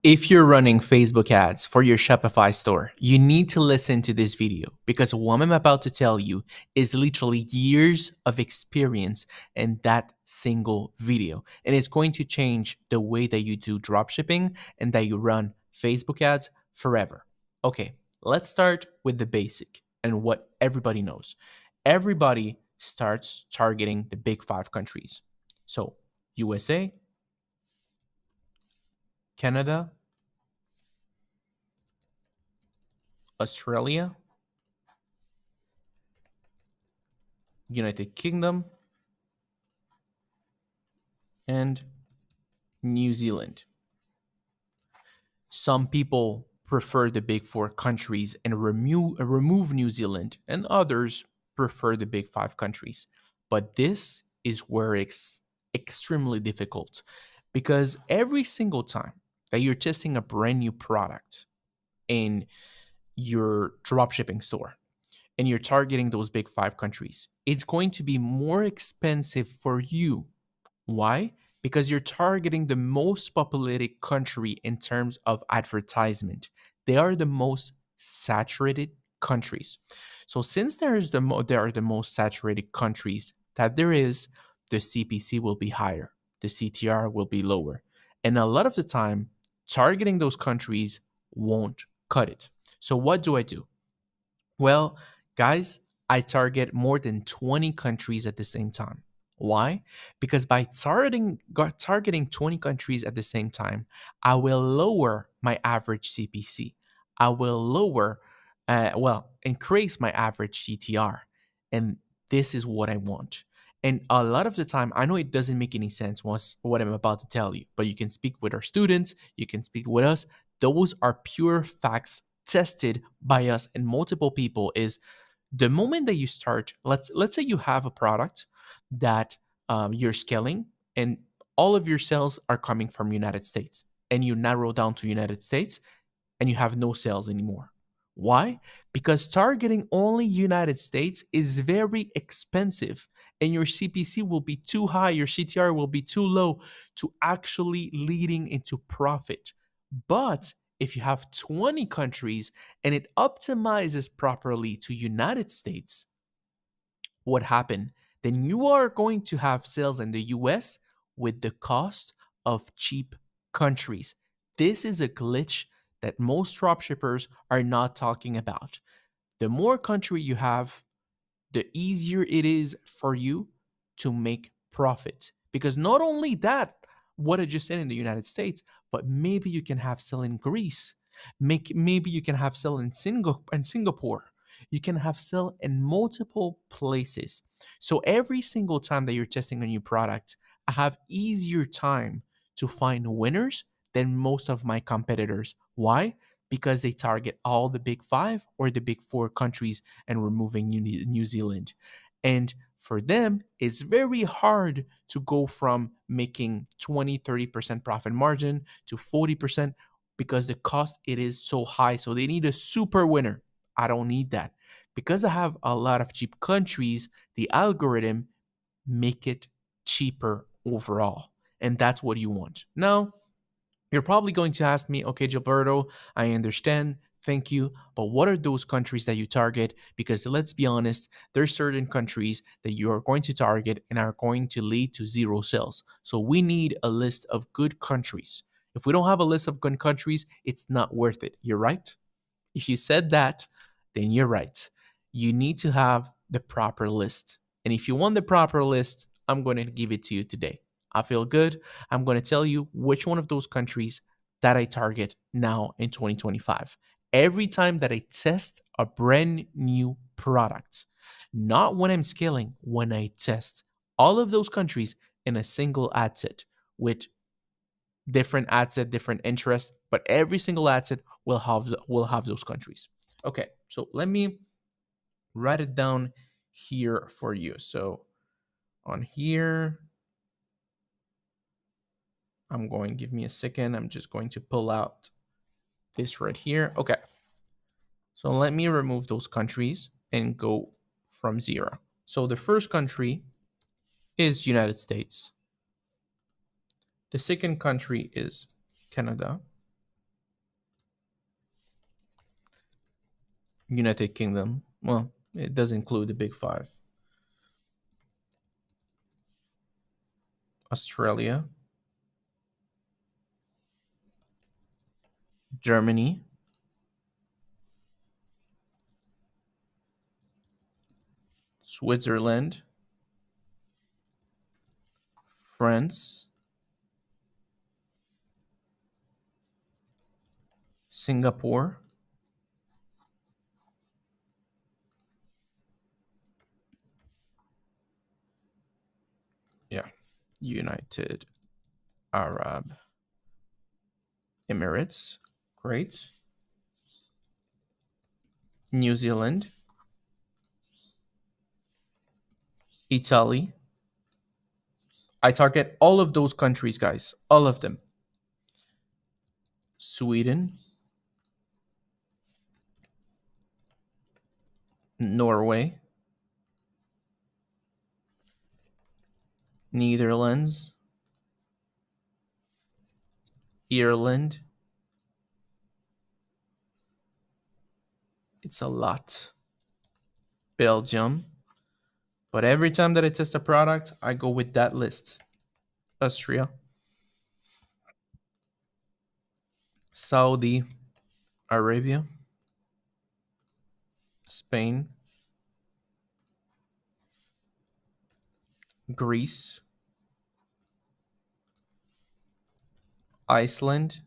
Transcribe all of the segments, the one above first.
If you're running Facebook ads for your Shopify store, you need to listen to this video because what I'm about to tell you is literally years of experience in that single video. And it's going to change the way that you do dropshipping and that you run Facebook ads forever. Okay, let's start with the basic and what everybody knows. Everybody starts targeting the big 5 countries. So, USA, Canada, Australia, United Kingdom, and New Zealand. Some people prefer the big 4 countries and remove New Zealand, and others prefer the big 5 countries. But this is where it's extremely difficult because every single time that you're testing a brand new product in your dropshipping store, and you're targeting those big 5 countries, it's going to be more expensive for you. Why? Because you're targeting the most populated country in terms of advertisement. They are the most saturated countries. So since there are the most saturated countries that there is, the CPC will be higher, the CTR will be lower. And a lot of the time, targeting those countries won't cut it. So what do I do? Well, guys, I target more than 20 countries at the same time. Why? Because by targeting 20 countries at the same time, I will lower my average CPC. I will increase my average CTR. And this is what I want. And a lot of the time, I know it doesn't make any sense what I'm about to tell you, but you can speak with our students, you can speak with us. Those are pure facts tested by us and multiple people. Is the moment that you start, let's say you have a product that you're scaling and all of your sales are coming from United States, and you narrow down to United States and you have no sales anymore. Why? Because targeting only United States is very expensive and your CPC will be too high, your CTR will be too low to actually leading into profit. But if you have 20 countries and it optimizes properly to United States, what happened? Then you are going to have sales in the US with the cost of cheap countries. This is a glitch that most dropshippers are not talking about. The more country you have, the easier it is for you to make profit. Because not only that, what I just said in the United States, but maybe you can have sell in Greece. Maybe you can have sell in Singapore. You can have sell in multiple places. So every single time that you're testing a new product, I have easier time to find winners than most of my competitors. Why? Because they target all the big 5 or the big 4 countries and removing New Zealand. And for them, it's very hard to go from making 20-30% profit margin to 40% because the cost it is so high. So they need a super winner. I don't need that. Because I have a lot of cheap countries, the algorithm make it cheaper overall. And that's what you want. Now, you're probably going to ask me, okay, Gilberto, I understand. Thank you. But what are those countries that you target? Because let's be honest, there's certain countries that you are going to target and are going to lead to zero sales. So we need a list of good countries. If we don't have a list of good countries, it's not worth it. You're right. If you said that, then you're right. You need to have the proper list. And if you want the proper list, I'm going to give it to you today. I feel good. I'm going to tell you which one of those countries that I target now in 2025. Every time that I test a brand new product, not when I'm scaling, when I test all of those countries in a single ad set with different ad set, different interests, but every single ad set will have those countries. Okay, so let me write it down here for you. So on here, give me a second. I'm just going to pull out this right here. Okay. So let me remove those countries and go from 0. So the first country is United States. The second country is Canada. United Kingdom. Well, it does include the big five. Australia, Germany, Switzerland, France, Singapore, yeah, United Arab Emirates, great. New Zealand, Italy. I target all of those countries, guys, all of them. Sweden, Norway, Netherlands, Ireland. It's a lot. Belgium. But every time that I test a product, I go with that list. Austria, Saudi Arabia, Spain, Greece, Iceland,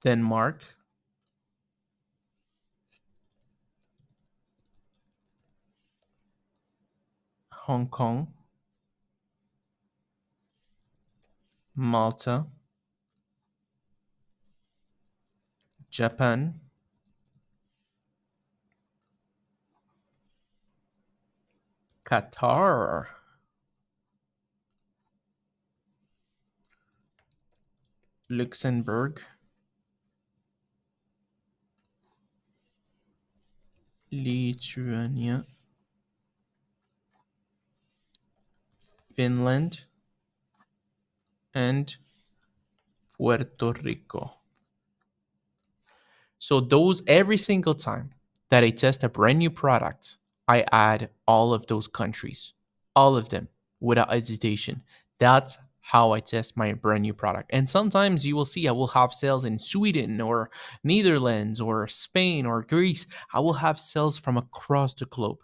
Denmark, Hong Kong, Malta, Japan, Qatar, Luxembourg, Lithuania, Finland, and Puerto Rico. So those every single time that I test a brand new product, I add all of those countries, all of them without hesitation. That's how I test my brand new product. And sometimes you will see I will have sales in Sweden or Netherlands or Spain or Greece. I will have sales from across the globe.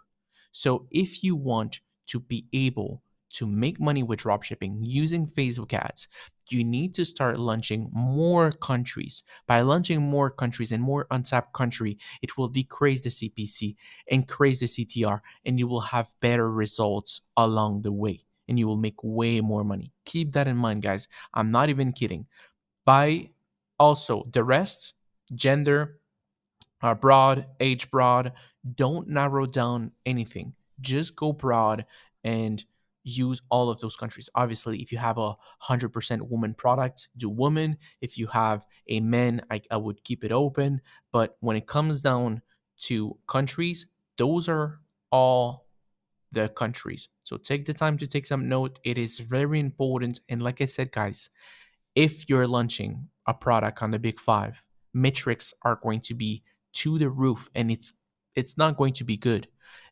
So if you want to be able to make money with dropshipping using Facebook ads, you need to start launching more countries. By launching more countries and more untapped country, it will decrease the CPC, increase the CTR, and you will have better results along the way. And you will make way more money. Keep that in mind, guys. I'm not even kidding. By also the rest, gender, broad, age broad, don't narrow down anything. Just go broad and use all of those countries. Obviously, if you have a 100% woman product, do woman. If you have a man, I would keep it open. But when it comes down to countries, those are all the countries. So take the time to take some note. It is very important. And like I said, guys, if you're launching a product on the big five, metrics are going to be to the roof, and it's not going to be good,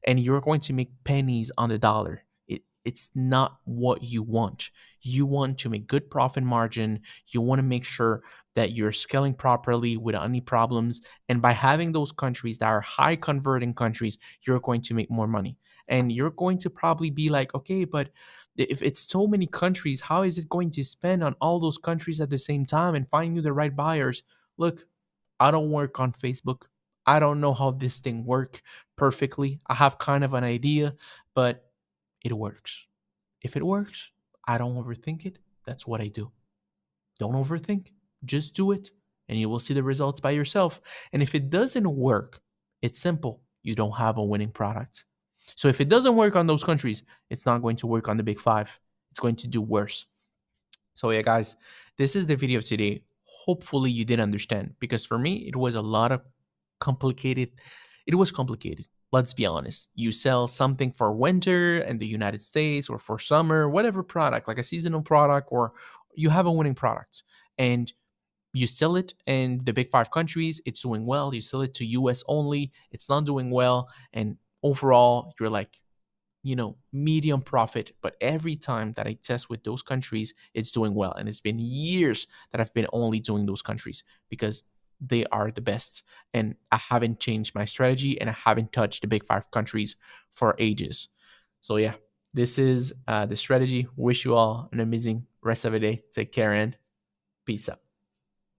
and you're going to make pennies on the dollar. It's not what you want. You want to make good profit margin. You want to make sure that you're scaling properly without any problems. And by having those countries that are high converting countries, you're going to make more money. And you're going to probably be like, okay, but if it's so many countries, how is it going to spend on all those countries at the same time and find you the right buyers? Look, I don't work on Facebook. I don't know how this thing work perfectly. I have kind of an idea, but it works. If it works, I don't overthink it. That's what I do. Don't overthink. Just do it and you will see the results by yourself. And if it doesn't work, it's simple. You don't have a winning product. So if it doesn't work on those countries, it's not going to work on the big five. It's going to do worse. So yeah, guys, this is the video today. Hopefully you did understand, because for me, it was a lot of complicated. It was complicated. Let's be honest. You sell something for winter in the United States or for summer, whatever product, like a seasonal product, or you have a winning product. And You sell it in the big five countries, it's doing well. You sell it to US only, it's not doing well. And overall, you're like, medium profit. But every time that I test with those countries, it's doing well. And it's been years that I've been only doing those countries because they are the best. And I haven't changed my strategy and I haven't touched the big five countries for ages. So, yeah, this is the strategy. Wish you all an amazing rest of the day. Take care and peace out.